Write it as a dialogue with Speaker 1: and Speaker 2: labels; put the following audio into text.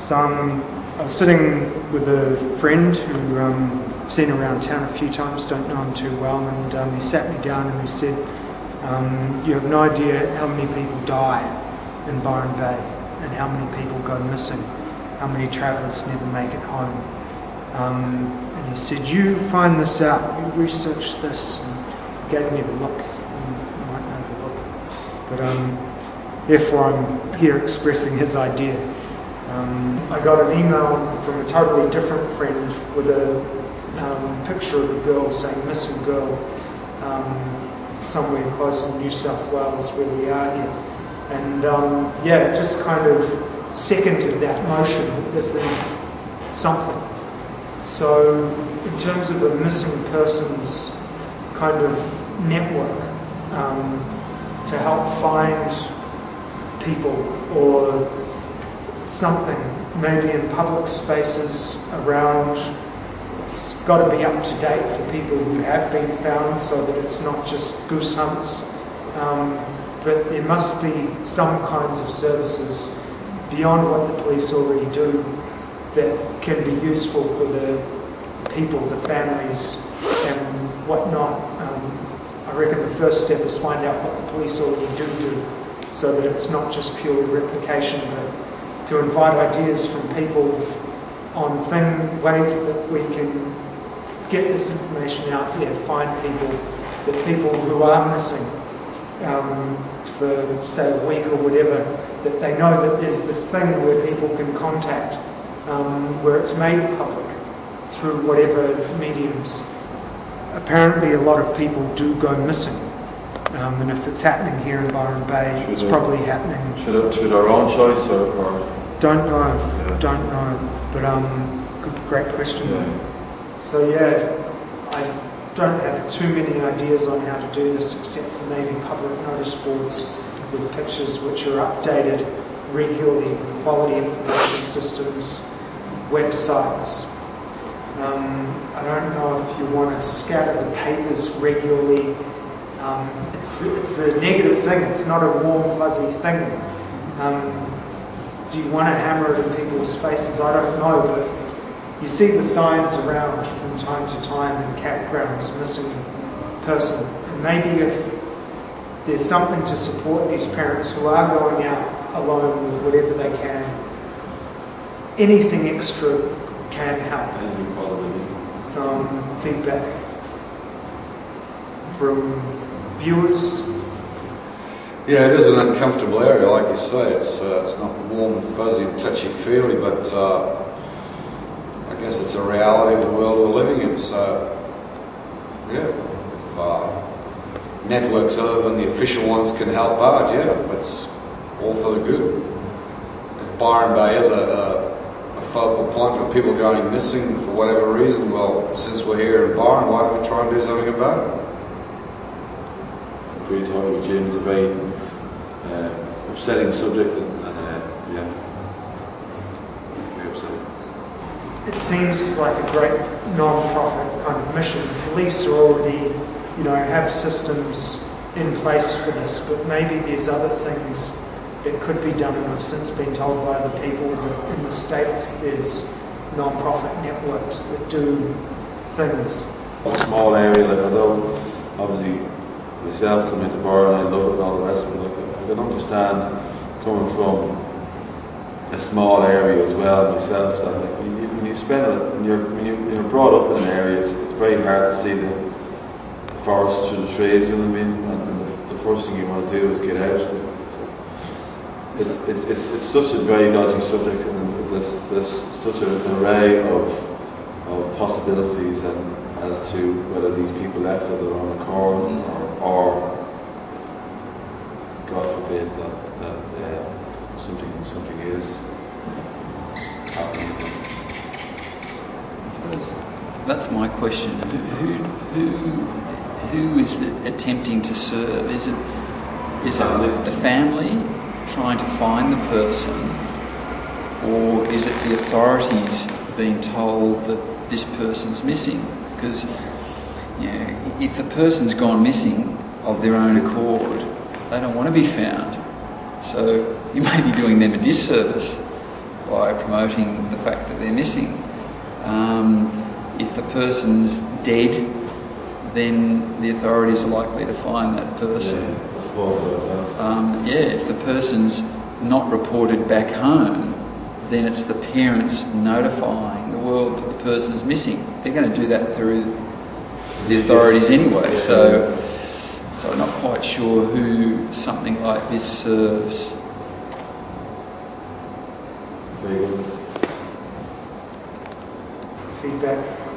Speaker 1: So I was sitting with a friend who I've seen around town a few times, don't know him too well, and he sat me down and he said, you have no idea how many people die in Byron Bay and how many people go missing, how many travellers never make it home. And he said, you find this out, you research this, and he gave me the look, you might know the look, but therefore I'm here expressing his idea. I got an email from a totally different friend with a picture of a girl saying missing girl somewhere close in New South Wales where we are here. And yeah, it just kind of seconded that motion that this is something. So in terms of a missing persons kind of network to help find people or something, maybe in public spaces around, it's got to be up to date for people who have been found so that it's not just goose hunts. But there must be some kinds of services beyond what the police already do that can be useful for the people, the families and whatnot. I reckon the first step is find out what the police already do so that it's not just purely replication, but to invite ideas from people on ways that we can get this information out there, find people, that people who are missing for say a week or whatever, that they know that there's this thing where people can contact, where it's made public through whatever mediums. Apparently a lot of people do go missing, and if it's happening here in Byron Bay, it's probably happening.
Speaker 2: Should our own choice or?
Speaker 1: Don't know, but great question.
Speaker 2: Yeah.
Speaker 1: So yeah, I don't have too many ideas on how to do this except for maybe public notice boards with pictures which are updated regularly with quality information systems, websites. I don't know if you want to scatter the papers regularly. It's a negative thing, it's not a warm fuzzy thing. Do you want to hammer it in people's faces? I don't know, but you see the signs around from time to time in campgrounds, missing person. And maybe if there's something to support these parents who are going out alone with whatever they can, anything extra can help.
Speaker 2: Anything positive.
Speaker 1: Some feedback from viewers.
Speaker 3: Yeah, it is an uncomfortable area, like you say. It's not warm and fuzzy and touchy-feely, but I guess it's a reality of the world we're living in. So, yeah, if networks other than the official ones can help out, yeah, that's all for the good. If Byron Bay is a focal point for people going missing for whatever reason, well, since we're here in Byron, why don't we try and do something about it?
Speaker 2: Agree totally with Jim. It's a very upsetting subject, and yeah, very upsetting.
Speaker 1: It seems like a great non-profit kind of mission. Police are already, have systems in place for this, but maybe there's other things that could be done, and I've since been told by other people that in the States there's non-profit networks that do things.
Speaker 2: A small area, like although obviously myself coming to Byron, I love it and all the rest of it, I can understand coming from a small area as well myself, that like when you spend it, when you're brought up in an area, it's very hard to see the forest through the trees, you know what I mean? And the first thing you want to do is get out. It's such a very dodgy subject, and there's such an array of possibilities and as to whether these people left of their own accord or God forbid that something is happening.
Speaker 4: That's my question. Who is attempting to serve? Is it the family trying to find the person, or is it the authorities being told that this person's missing? Because if the person's gone missing of their own accord, they don't want to be found. So you may be doing them a disservice by promoting the fact that they're missing. If the person's dead, then the authorities are likely to find that person. If the person's not reported back home, then it's the parents notifying the world that the person's missing. They're going to do that through the authorities anyway, so I'm not quite sure who something like this serves.
Speaker 1: Feedback?